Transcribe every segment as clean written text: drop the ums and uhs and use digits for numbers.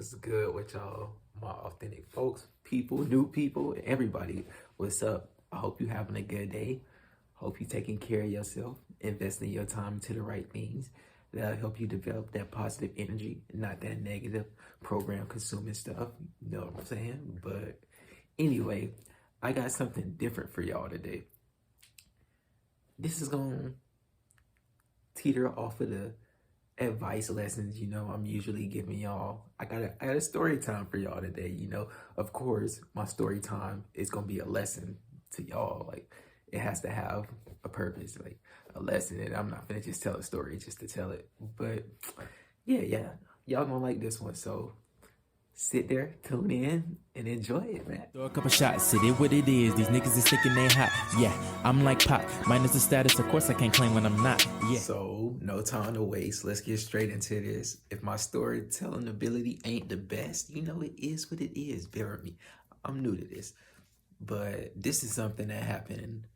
What's good with y'all, my authentic folks, people, new people, everybody? What's up? I hope you having a good day. Hope you taking care of yourself, investing your time into the right things that'll help you develop that positive energy, not that negative program consuming stuff. You know what I'm saying? But anyway, I got something different for y'all today. This is gonna teeter off of the advice lessons, I'm usually giving y'all. I got a story time for y'all today. Of course, my story time is gonna be a lesson to y'all. Like, it has to have a purpose, like a lesson. And I'm not gonna just tell a story just to tell it. But yeah, y'all gonna like this one. So sit there, tune in, and enjoy it, man. Throw a couple shots, it is what it is. These niggas is thinking they hot. Yeah, I'm like Pop. Minus the status, of course I can't claim when I'm not. Yeah. So, no time to waste. Let's get straight into this. If my storytelling ability ain't the best, it is what it is. Bear with me. I'm new to this. But this is something that happened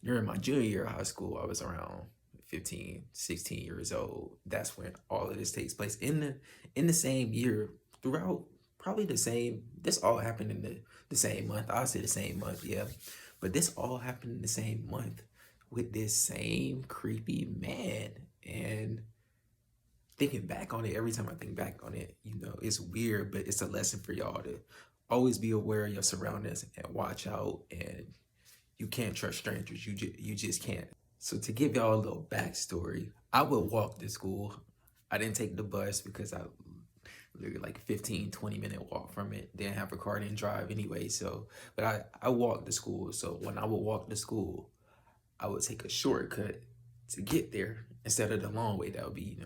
during my junior year of high school. I was around 15, 16 years old. That's when all of this takes place. In the same year, throughout probably the same, this all happened in the same month. I'll say the same month, yeah. But this all happened in the same month with this same creepy man. And thinking back on it, every time I think back on it, it's weird, but it's a lesson for y'all to always be aware of your surroundings and watch out. And you can't trust strangers. You just can't. So to give y'all a little backstory, I would walk to school. I didn't take the bus because I literally like 15, 20-minute walk from it. Didn't have a car, didn't drive anyway. So, but I walked to school. So when I would walk to school, I would take a shortcut to get there instead of the long way. That would be,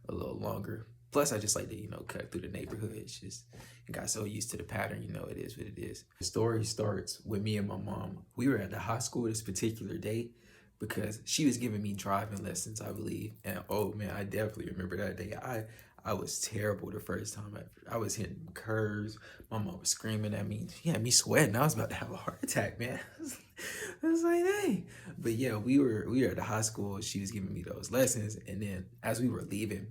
a little longer. Plus, I just like to, cut through the neighborhood. It's just, I got so used to the pattern, it is what it is. The story starts with me and my mom. We were at the high school this particular day because she was giving me driving lessons, I believe. And oh man, I definitely remember that day. I was terrible the first time. I was hitting curves. My mom was screaming at me. She had me sweating. I was about to have a heart attack, man. I was like, hey. But yeah, we were at the high school. She was giving me those lessons. And then as we were leaving,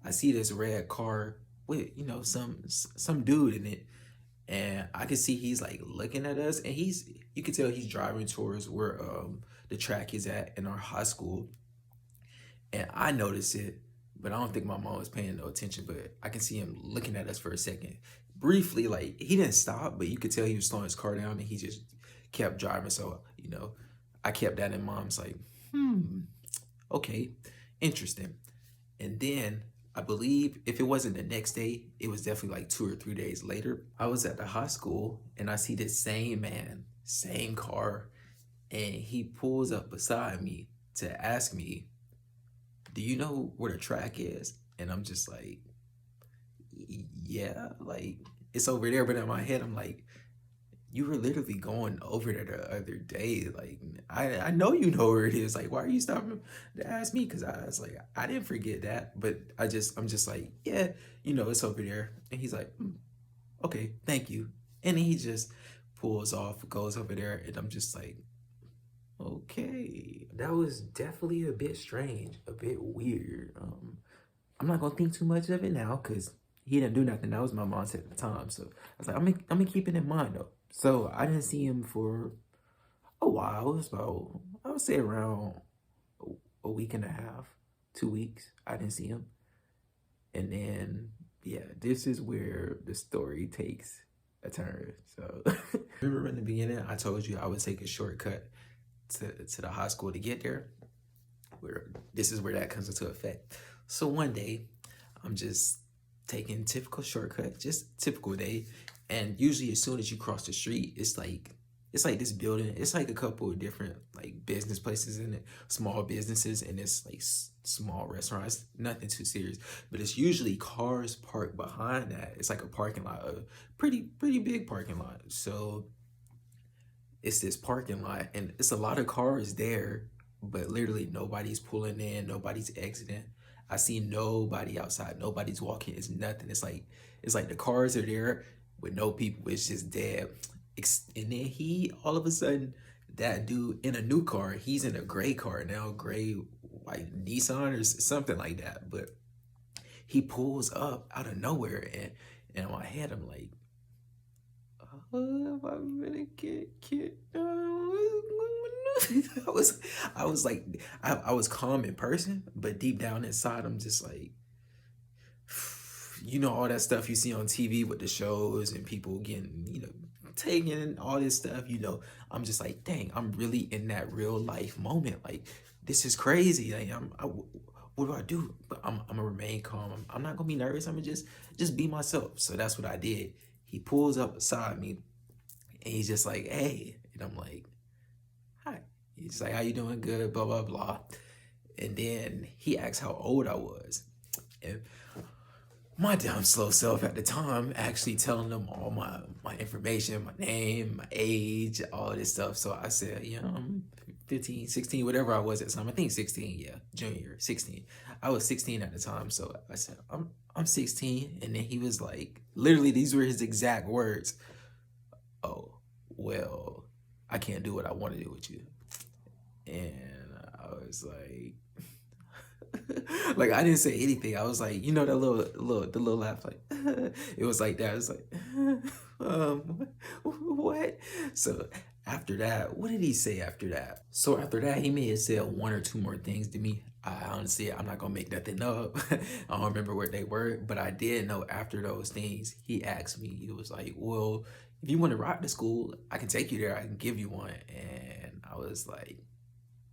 I see this red car with, some dude in it. And I could see he's like looking at us, and you can tell he's driving towards where the track is at in our high school. And I noticed it, but I don't think my mom was paying no attention. But I can see him looking at us for a second. Briefly, like, he didn't stop, but you could tell he was slowing his car down, and he just kept driving. So, I kept that in mind. It's like, okay, interesting. And then I believe if it wasn't the next day, it was definitely like 2 or 3 days later. I was at the high school and I see this same man, same car, and he pulls up beside me to ask me, do you know where the track is? And I'm just like, yeah, like, it's over there. But in my head, I'm like, you were literally going over there the other day. Like, I know you know where it is. Like, why are you stopping to ask me? Because I was like, I didn't forget that. But I'm just like, yeah, it's over there. And he's like, okay, thank you. And he just pulls off, goes over there. And I'm just like, okay. That was definitely a bit strange, a bit weird. I'm not going to think too much of it now because he didn't do nothing. That was my mindset at the time. So I was like, I'm gonna keep it in mind though. So I didn't see him for a while. It was about, I would say around a week and a half, 2 weeks. I didn't see him. And then, yeah, this is where the story takes a turn. So remember in the beginning, I told you I would take a shortcut to the high school to get there. This is where that comes into effect. So one day, I'm just taking typical shortcut, just typical day. And usually as soon as you cross the street, it's like this building. It's like a couple of different like business places in it, small businesses, and it's like small restaurants, nothing too serious. But it's usually cars parked behind that. It's like a parking lot, a pretty big parking lot. So it's this parking lot and it's a lot of cars there, but literally nobody's pulling in, nobody's exiting. I see nobody outside, nobody's walking, it's nothing. It's like the cars are there with no people, it's just dead. And then all of a sudden, that dude in a new car, he's in a gray car now, gray, white Nissan or something like that. But he pulls up out of nowhere and And in my head, I'm like, if I'm gonna get kid, I was like, I was calm in person, but deep down inside, I'm just like, you know, all that stuff you see on TV with the shows and people getting, taking all this stuff, I'm just like, dang, I'm really in that real life moment. Like, this is crazy. Like, what do I do? But I'm gonna remain calm. I'm not gonna be nervous. I'm gonna just be myself. So that's what I did. He pulls up beside me and he's just like, hey. And I'm like, hi. He's like, how you doing? Good, blah, blah, blah. And then he asked how old I was. And my damn slow self at the time actually telling them all my information, my name, my age, all this stuff. So I said, I'm 15, 16, whatever I was at the time. I think 16, yeah, junior, 16. I was 16 at the time. So I said, I'm 16. And then he was like, literally, these were his exact words. Oh, well, I can't do what I want to do with you. And I was like, like I didn't say anything. I was like, that the little laugh, like it was like that. It's like, what? So after that, what did he say after that? So after that, he may have said one or two more things to me. I honestly, I'm not gonna make nothing up. I don't remember where they were, but I did know after those things, he asked me. He was like, "Well, if you want to ride to school, I can take you there. I can give you one." And I was like,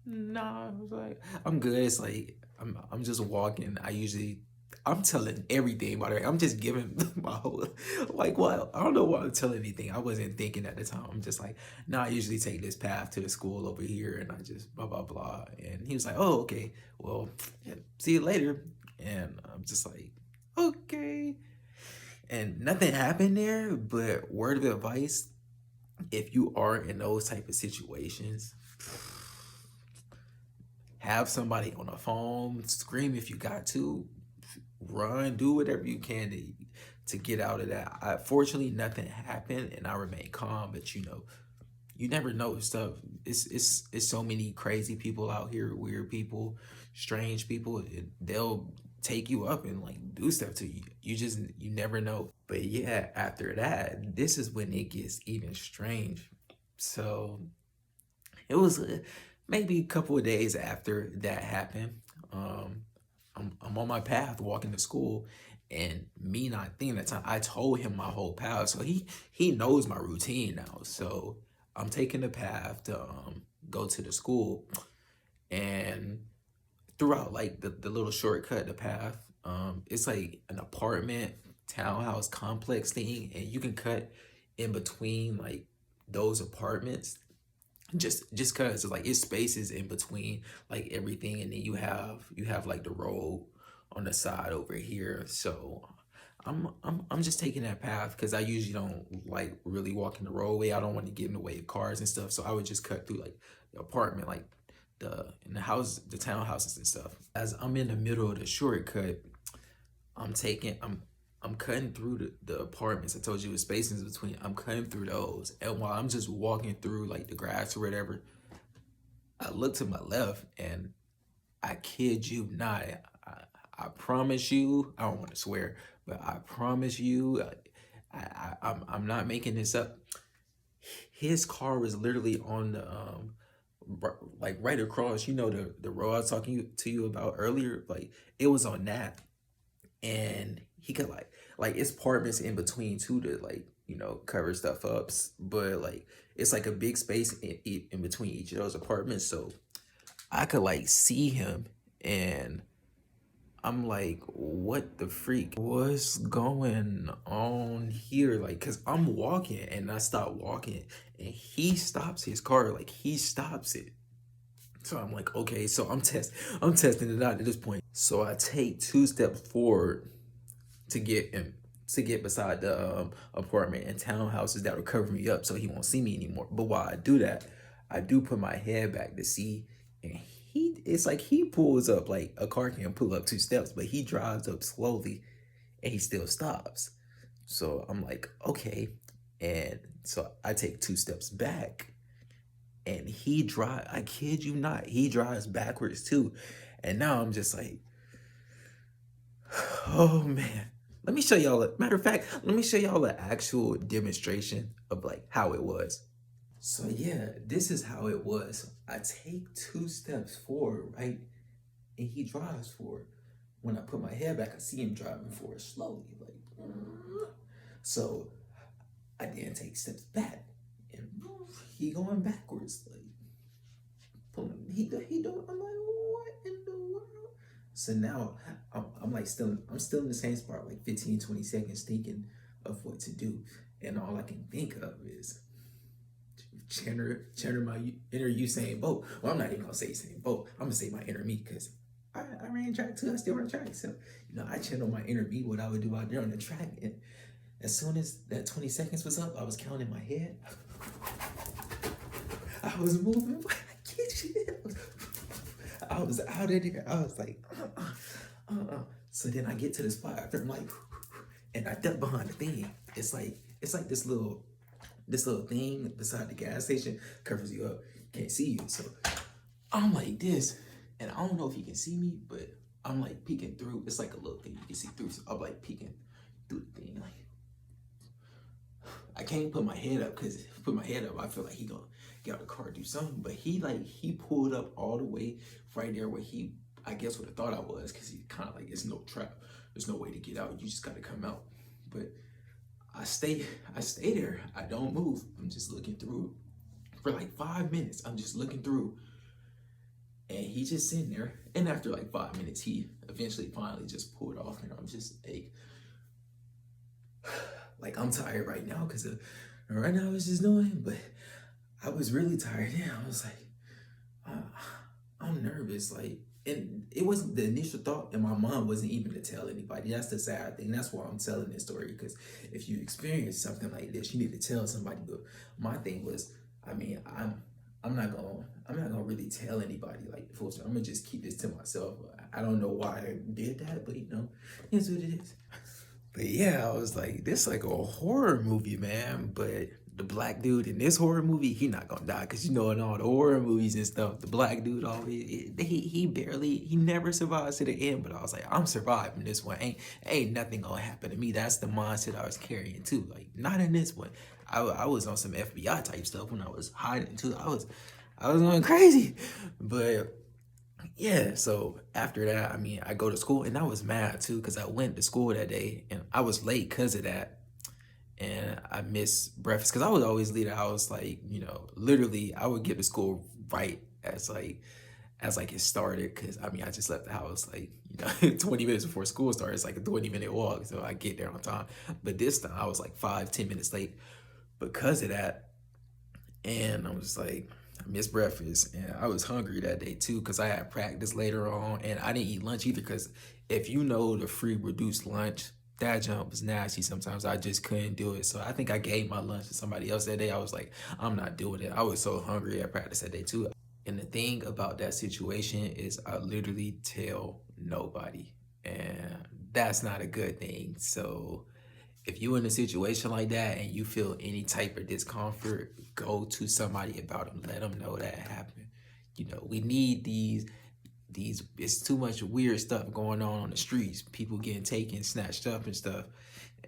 "Nah." I was like, "I'm good." It's like I'm just walking. I'm telling everything, by the way. I'm just giving my whole, like, what? I don't know why I'm telling anything. I wasn't thinking at the time. I'm just like, nah, I usually take this path to the school over here, and I just blah, blah, blah. And he was like, oh, okay. Well, yeah, see you later. And I'm just like, okay. And nothing happened there, but word of advice, if you are in those type of situations, have somebody on the phone, scream if you got to, run, do whatever you can to get out of that. Fortunately, nothing happened, and I remained calm. But you never know stuff. It's so many crazy people out here, weird people, strange people. They'll take you up and like do stuff to you. You never know. But yeah, after that, this is when it gets even strange. So it was maybe a couple of days after that happened. I'm on my path walking to school, and me not thinking that time, I told him my whole path, so he knows my routine now. So I'm taking the path to go to the school, and throughout like the little shortcut, the path, it's like an apartment townhouse complex thing, and you can cut in between like those apartments just cause it's like it's spaces in between like everything, and then you have like the road on the side over here. So I'm just taking that path because I usually don't like really walking the roadway. I don't want to get in the way of cars and stuff. So I would just cut through like the apartment, like the house, the townhouses and stuff. As I'm in the middle of the shortcut, I'm cutting through the apartments. I told you with spaces between. I'm cutting through those, and while I'm just walking through like the grass or whatever, I look to my left, and I kid you not, I promise you, I don't want to swear, but I promise you, I'm not making this up. His car was literally on the like right across, the road I was talking to you about earlier. Like it was on that, and he could like it's apartments in between too to like cover stuff up, but like it's like a big space in between each of those apartments, so I could like see him, and I'm like, what the freak? What's going on here? Like, cause I'm walking and I stop walking, and he stops his car, like he stops it. So I'm like, okay, so I'm testing it out at this point. So I take 2 steps forward to get beside the apartment and townhouses that will cover me up so he won't see me anymore. But while I do that, I do put my head back to see, and it's like he pulls up like a car can pull up 2 steps, but he drives up slowly and he still stops. So I'm like, okay. And so I take 2 steps back, and I kid you not, he drives backwards too. And now I'm just like, oh man. Let me show y'all. Matter of fact, let me show y'all an actual demonstration of like how it was. So yeah, this is how it was. I take 2 steps forward, right, and he drives forward. When I put my head back, I see him driving forward slowly, like. So I then take steps back, and he going backwards, like pulling. He doing. I'm like, what in the world? So now I'm like I'm still in the same spot, like 15, 20 seconds, thinking of what to do, and all I can think of is channel my inner Usain Bolt. Well, I'm not even gonna say Usain Bolt. I'm gonna say my inner me because I ran track too. I still run track. So, I channel my inner me, what I would do out there on the track. And as soon as that 20 seconds was up, I was counting my head. I was moving. I get you. I was out of there. I was like, So then I get to the spot after I'm like, and I duck behind the thing. It's like this little thing beside the gas station covers you up. Can't see you. So I'm like this, and I don't know if you can see me, but I'm like peeking through. It's like a little thing you can see through. So I'm like peeking through the thing. Like I can't put my head up because if I put my head up, I feel like he gonna get out of the car and do something. But he pulled up all the way right there where he I guess would have thought I was, because he kind of like, it's no trap. There's no way to get out. You just gotta come out. But I stay there. I don't move. I'm just looking through for like 5 minutes. I'm just looking through, and he just sitting there. And after like 5 minutes, he eventually finally just pulled off, and I'm just like I'm tired right now because right now I was just doing, but I was really tired. Yeah, I was like, I'm nervous. Like, and it wasn't the initial thought in my mind wasn't even to tell anybody. That's the sad thing. That's why I'm telling this story, because if you experience something like this, you need to tell somebody. But my thing was, I mean, I'm not gonna really tell anybody. Like, full story. I'm gonna just keep this to myself. I don't know why I did that, but it's what it is. But yeah, I was like, this like a horror movie, man. But the black dude in this horror movie, he not gonna die, because in all the horror movies and stuff, the black dude always he never survives to the end. But I was like, I'm surviving this one. Ain't nothing gonna happen to me. That's the mindset I was carrying too. Like, not in this one. I was on some FBI type stuff when I was hiding too. I was going crazy, but. Yeah, so after that, I mean, I go to school, and I was mad too because I went to school that day and I was late because of that. And I missed breakfast because I would always leave the house like, literally I would get to school right as it started, because I mean, I just left the house like, 20 minutes before school started. It's like a 20-minute walk, so I get there on time. But this time I was like 5-10 minutes late because of that. And I was like, I missed breakfast, and I was hungry that day too because I had practice later on, and I didn't eat lunch either because if you know the free reduced lunch, that jump was nasty. Sometimes I just couldn't do it. So I think I gave my lunch to somebody else that day. I was like, I'm not doing it. I was so hungry at practice that day too. And the thing about that situation is I literally tell nobody, and that's not a good thing. So if you're in a situation like that and you feel any type of discomfort, go to somebody about them. Let them know that happened. We need these. It's too much weird stuff going on the streets. People getting taken, snatched up and stuff,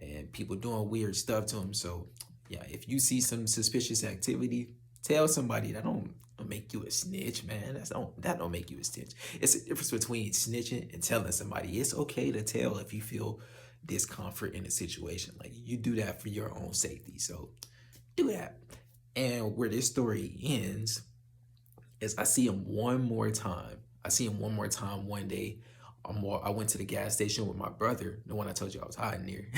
and people doing weird stuff to them. So yeah, if you see some suspicious activity, tell somebody. That don't make you a snitch, man. That don't make you a snitch. It's a difference between snitching and telling somebody. It's okay to tell if you feel discomfort in a situation. Like, you do that for your own safety. So do that. And where this story ends is I see him one more time. One day. I went to the gas station with my brother, the one I told you I was hiding near.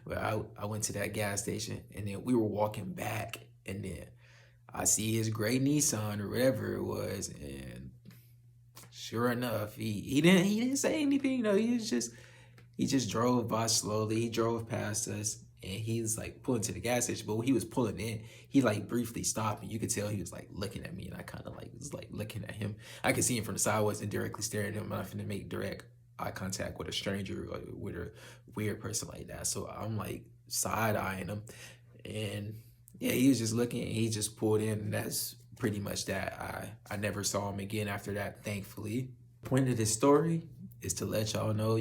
But I went to that gas station, and then we were walking back, and then I see his gray Nissan or whatever it was, and sure enough, he didn't say anything. He just drove by slowly. He drove past us, and he's like pulling to the gas station. But when he was pulling in, he like briefly stopped, and you could tell he was like looking at me, and I kind of like was like looking at him. I could see him from the side. I wasn't directly staring at him. I'm not finna make direct eye contact with a stranger or with a weird person like that. So I'm like side eyeing him, and yeah, he was just looking, and he just pulled in, and that's pretty much that. I never saw him again after that, thankfully. Point of this story is to let y'all know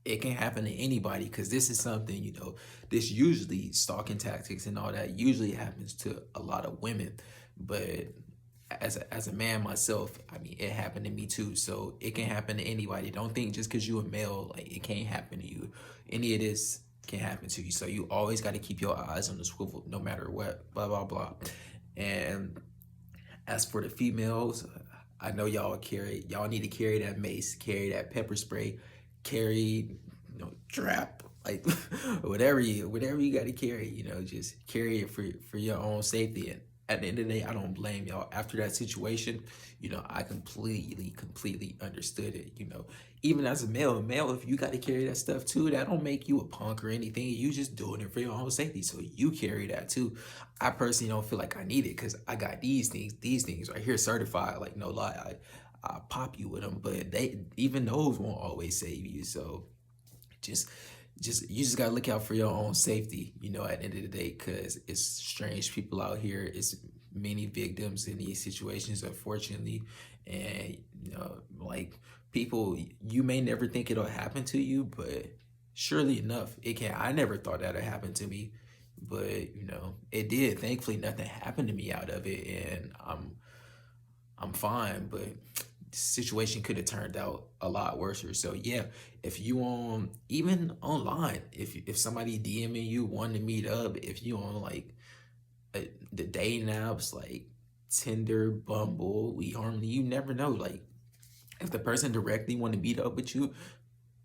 it can happen to anybody, because this is something, this usually, stalking tactics and all that usually happens to a lot of women. But as a man myself, I mean, it happened to me too. So it can happen to anybody. Don't think just because you're a male, like, it can't happen to you. Any of this can happen to you. So you always got to keep your eyes on the swivel, no matter what. Blah blah blah. And as for the females, I know y'all need to carry that mace, carry that pepper spray, carry, trap, like whatever you got to carry, just carry it for your own safety. And at the end of the day, I don't blame y'all. After that situation, I completely understood it. Even as a male, if you got to carry that stuff too, that don't make you a punk or anything. You just doing it for your own safety, so you carry that too. I personally don't feel like I need it, because I got these things right here certified. Like, no lie, I pop you with them, but even those won't always save you. So just you just gotta look out for your own safety, at the end of the day, because it's strange people out here. It's many victims in these situations, unfortunately. And like, people, you may never think it'll happen to you, but surely enough it can. I never thought that'd happen to me, but it did. Thankfully nothing happened to me out of it, and I'm fine. But the situation could have turned out a lot worse. So yeah, if you on, even online, if somebody DMing you wanting to meet up, if you on like the dating apps like Tinder, Bumble, eHarmony, you never know. Like, if the person directly want to meet up with you,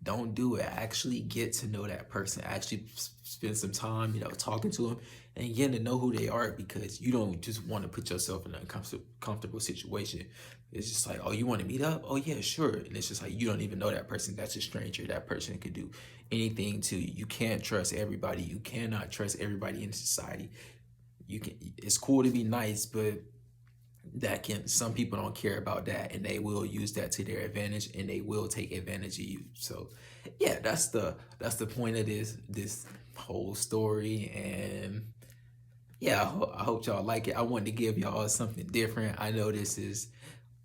don't do it. Actually get to know that person. Actually spend some time, talking to them and getting to know who they are, because you don't just want to put yourself in an uncomfortable situation. It's just like, oh, you want to meet up? Oh yeah, sure. And it's just like, you don't even know that person. That's a stranger. That person could do anything to you. You can't trust everybody. You cannot trust everybody in society. It's cool to be nice, but some people don't care about that, and they will use that to their advantage, and they will take advantage of you. So yeah, that's the point of this whole story. And yeah, I hope y'all like it. I wanted to give y'all something different. I know this is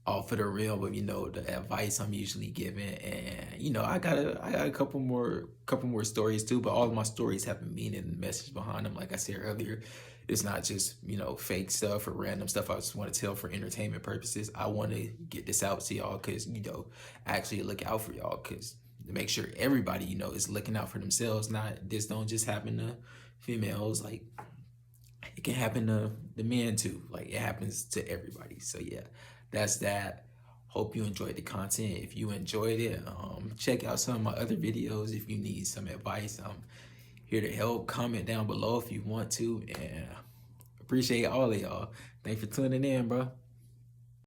off of the realm of the advice I'm usually giving, and I got a couple more stories too, but all of my stories have a meaning and message behind them. Like I said earlier, it's not just fake stuff or random stuff I just want to tell for entertainment purposes. I want to get this out to y'all, because actually look out for y'all, because to make sure everybody is looking out for themselves. Not this don't just happen to females, like it can happen to the men too. Like, it happens to everybody. So yeah, that's that. Hope you enjoyed the content. If you enjoyed it, check out some of my other videos. If you need some advice, I'm here to help. Comment down below if you want to, and appreciate all of y'all. Thanks for tuning in, bro.